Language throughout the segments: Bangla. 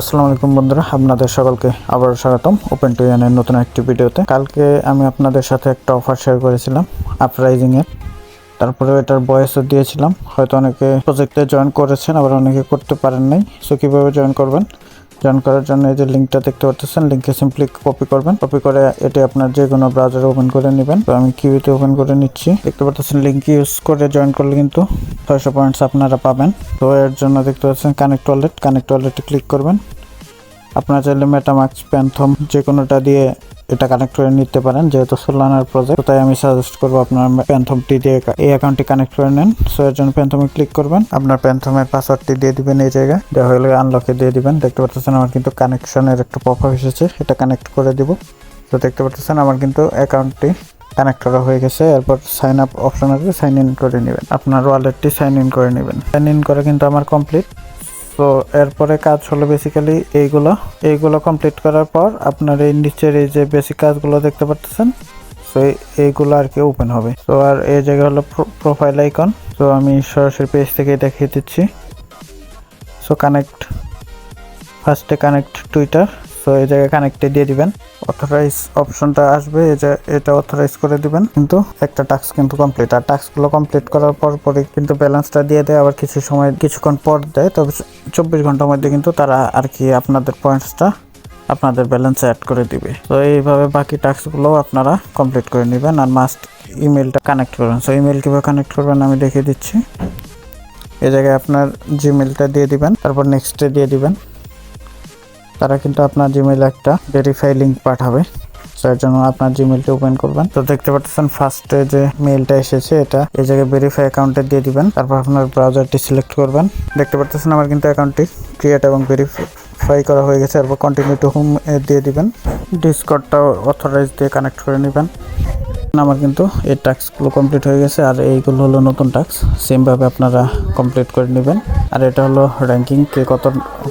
আসসালামু আলাইকুম বন্ধুরা, আপনাদের সকলকে আবার স্বাগতম ওপেন টু এর নতুন একটি ভিডিওতে। কালকে আমি আপনাদের সাথে একটা অফার শেয়ার করেছিলাম আপরাইজিং এর, তারপরে এটার ভয়েসও দিয়েছিলাম। হয়তো অনেকে প্রজেক্টে জয়েন করেছেন, আবার অনেকে করতে পারেন নাই। সো কীভাবে জয়েন করবেন? জয়েন করার জন্য এই যে লিঙ্কটা দেখতে পাচ্ছেন, লিঙ্কে সিম্পলি কপি করবেন। কপি করে এটি আপনার যে কোনো ব্রাউজারে ওপেন করে নেবেন। তো আমি কিউতে ওপেন করে নিচ্ছি। দেখতে পাচ্ছেন লিঙ্ক ইউজ করে জয়েন করলে কিন্তু 600 পয়েন্টস আপনারা পাবেন। তো এর জন্য দেখতে পাচ্ছেন কানেক্ট ওয়ালেটে ক্লিক করবেন। আপনারা চাইলে মেটামাস্ক, প্যান্থম যে কোনোটা দিয়ে এটা কানেক্ট করে নিতে পারেন, যেহেতু সোলানার প্রজেক্ট। তাই আমি সাজেস্ট করবো আপনার প্যান্থমটি দিয়ে এই অ্যাকাউন্টটি কানেক্ট করে নেন। সো এর জন্য প্যান্থমে ক্লিক করবেন, আপনার প্যান্থমের পাসওয়ার্ডটি দিয়ে দিবেন। এই জায়গায় দেওয়া হলে আনলকে দিয়ে দিবেন। দেখতে পাচ্ছেন আমার কিন্তু কানেকশনের একটা পপআপ এসেছে, এটা কানেক্ট করে দিব। তো দেখতে পাচ্ছেন আমার কিন্তু অ্যাকাউন্টটি কানেক্ট করা হয়ে গেছে। এরপর সাইন আপ অপশন আছে, সাইন ইন করে নেবেন। আপনার ওয়ালেটটি সাইন ইন করে নেবেন। সাইন ইন করে কিন্তু আমার কমপ্লিট। তো এরপরে কাজ হলো বেসিক্যালি এইগুলো কমপ্লিট করার পর আপনার এই নিচের এই যে বেসিক কাজগুলো দেখতে পাচ্ছেন, তো এইগুলো আর কি ওপেন হবে। তো আর এই জায়গা হলো প্রোফাইল আইকন। তো আমি সরাসরি পেজ থেকে দেখিয়ে দিচ্ছি। সো ফার্স্টে কানেক্ট টুইটার। তো এই জায়গায় কানেক্টে দিয়ে দিবেন। অথরাইজ অপশনটা আসবে, এটা অথরাইজ করে দিবেন। কিন্তু একটা টাস্ক কিন্তু কমপ্লিট। আর টাস্কগুলো কমপ্লিট করার পরে কিন্তু ব্যালেন্সটা দিয়ে দেয়, আবার কিছুক্ষণ পর দেয়। তবে 24 ঘন্টার মধ্যে কিন্তু তারা আর কি আপনাদের পয়েন্টসটা আপনাদের ব্যালেন্সে অ্যাড করে দিবে। তো এইভাবে বাকি টাস্কগুলোও আপনারা কমপ্লিট করে নেবেন। আর মাস্ট ইমেলটা কানেক্ট করবেন। সো ইমেল কীভাবে কানেক্ট করবেন আমি দেখিয়ে দিচ্ছি। এই জায়গায় আপনার জিমেলটা দিয়ে দিবেন, তারপর নেক্সটে দিয়ে দিবেন। তারা কিন্তু আপনার জিমেইলে একটা ভেরিফাই লিঙ্ক পাঠাবে। এর জন্য আপনার জিমেইলটি ওপেন করবেন। তো দেখতে পাচ্ছেন ফার্স্টে যে মেইলটা এসেছে, এটা এই জায়গায় ভেরিফাই অ্যাকাউন্টে দিয়ে দিবেন। তারপর আপনার ব্রাউজারটি সিলেক্ট করবেন। দেখতে পাচ্ছেন আমার কিন্তু অ্যাকাউন্টটি ক্রিয়েট এবং ভেরিফাই করা হয়ে গেছে। এরপর কন্টিনিউ টু হোম দিয়ে দিবেন। ডিসকর্ডটাও অথরাইজ দিয়ে কানেক্ট করে নেবেন। আমার কিন্তু এই টাস্কগুলো কমপ্লিট হয়ে গেছে। আর এইগুলো হলো নতুন টাস্ক, সেমভাবে আপনারা কমপ্লিট করে নেবেন। আর এটা হলো র্যাঙ্কিং, কে কত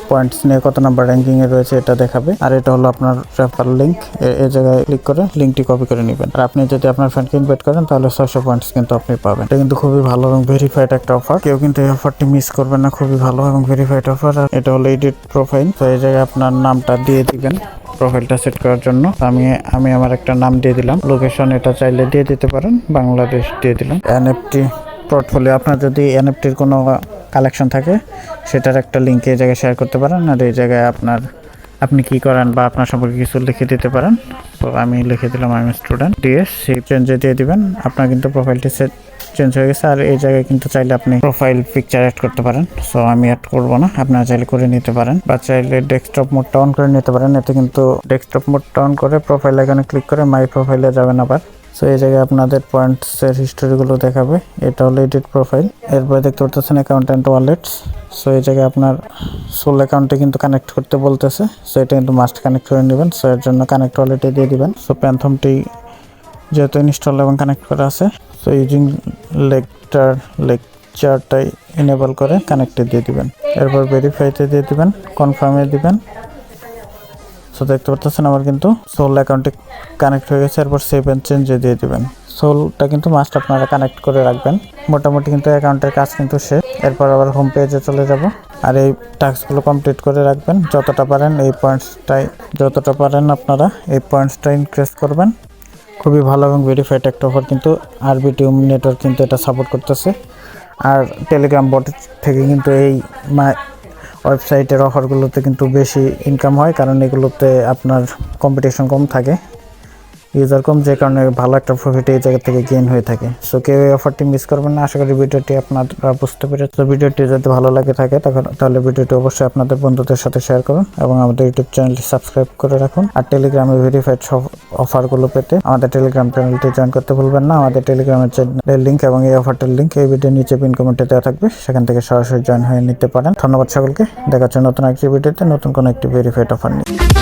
পয়েন্টস নিয়ে কত নাম্বার র্যাঙ্কিংয়ে রয়েছে এটা দেখাবে। আর এটা হলো আপনার রেফার লিঙ্ক। এই জায়গায় ক্লিক করে লিঙ্কটি কপি করে নেবেন। আর আপনি যদি আপনার ফ্রেন্ডকে ইনভাইট করেন তাহলে 600 পয়েন্টস কিন্তু আপনি পাবেন। এটা কিন্তু খুবই ভালো এবং ভেরিফাইড একটা অফার। কেউ কিন্তু এই অফারটি মিস করবেন না, খুবই ভালো এবং ভেরিফাইড অফার। আর এটা হলো এডিট প্রোফাইল। তো এই জায়গায় আপনার নামটা দিয়ে দিবেন প্রোফাইলটা সেট করার জন্য। আমি আমার একটা নাম দিয়ে দিলাম। লোকেশন এটা চাইলে দিয়ে দিতে পারেন, বাংলাদেশ দিয়ে দিলাম। এনএফটি পোর্টফোলিও, আপনার যদি এনএফটির কোনো কালেকশন থাকে সেটার একটা লিঙ্ক এই জায়গায় শেয়ার করতে পারেন। আর এই জায়গায় আপনি কি করেন বা আপনার সম্পর্কে কিছু লিখে দিতে পারেন। তো আমি লিখে দিলাম আমি স্টুডেন্ট। ডিএস সেই চেঞ্জে দিয়ে দিবেন। আপনার কিন্তু প্রোফাইলটি চেঞ্জ হয়ে গেছে। আর এই জায়গায় কিন্তু চাইলে আপনি প্রোফাইল পিকচার অ্যাড করতে পারেন। সো আমি অ্যাড করব না, আপনারা চাইলে করে নিতে পারেন। বা চাইলে ডেস্কটপ মোডটা অন করে নিতে পারেন। এতে কিন্তু ডেস্কটপ মোডটা অন করে প্রোফাইল আইকনে ক্লিক করে মাই প্রোফাইলে যাবেন আবার। সো এই জায়গায় আপনাদের পয়েন্টসের হিস্টোরিগুলো দেখাবে। এটা হলো এডিট প্রোফাইল। এরপরে দেখতে পাচ্ছেন অ্যাকাউন্ট অ্যান্ড ওয়ালেটস। সো এই জায়গায় আপনার সোল অ্যাকাউন্টে কিন্তু কানেক্ট করতে বলতেছে। সো এটা কিন্তু মাস্ট কানেক্ট করে নেবেন। সো এর জন্য কানেক্ট ওয়ালেটে দিয়ে দিবেন। সো প্যান্থমটি যেহেতু ইনস্টল এবং কানেক্ট করা আছে, সো ইউজিং লেকচারটাই এনেবল করে কানেক্টে দিয়ে দিবেন। এরপর ভেরিফাইতে দিয়ে দিবেন, কনফার্মে দিবেন। সো দেখতে পাচ্ছেন আমার কিন্তু সোল অ্যাকাউন্টে কানেক্ট হয়ে গেছে। এরপর সেভ অ্যান্ড চেঞ্জে দিয়ে দিবেন। সোলটা কিন্তু মাস্ট আপনারা কানেক্ট করে রাখবেন। মোটামুটি কিন্তু অ্যাকাউন্টের কাজ কিন্তু শেষ। এরপর আবার হোম পেজে চলে যাব। আর এই টাস্কগুলো কমপ্লিট করে রাখবেন যতটা পারেন। আপনারা এই পয়েন্টসটা ইনক্রিজ করবেন। খুবই ভালো এবং ভেরিফাইড একটা অফার কিন্তু আরবিটিউম নেটওয়ার্ক কিন্তু এটা সাপোর্ট করতেছে। আর টেলিগ্রাম বট থেকে কিন্তু এই ওয়েবসাইটের অফারগুলোতে কিন্তু বেশি ইনকাম হয়, কারণ এগুলোতে আপনার কম্পিটিশন কম থাকে, ইউজার কম, যে কারণে ভালো একটা প্রফিট এই জায়গা থেকে গেইন হয়ে থাকে। সো কেউ এই অফারটি মিস করবেন না। আশা করি ভিডিওটি আপনারা বুঝতে পেরেছেন। ভিডিওটি যদি ভালো লাগে থাকে তাহলে ভিডিওটি অবশ্যই আপনাদের বন্ধুদের সাথে শেয়ার করুন এবং আমাদের ইউটিউব চ্যানেলটি সাবস্ক্রাইব করে রাখুন। আর টেলিগ্রামে ভেরিফাইড সব অফারগুলো পেতে আমাদের টেলিগ্রাম চ্যানেলটি জয়েন করতে ভুলবেন না। আমাদের টেলিগ্রামের চ্যানেলের লিঙ্ক এবং এই অফারটির লিঙ্ক এই ভিডিওর নিচে পিন কমেন্টে দেওয়া থাকবে, সেখান থেকে সরাসরি জয়েন হয়ে নিতে পারেন। ধন্যবাদ সকলকে। দেখা হচ্ছে নতুন একটি ভিডিওতে নতুন কোনো একটি ভেরিফাইড অফার নিয়ে।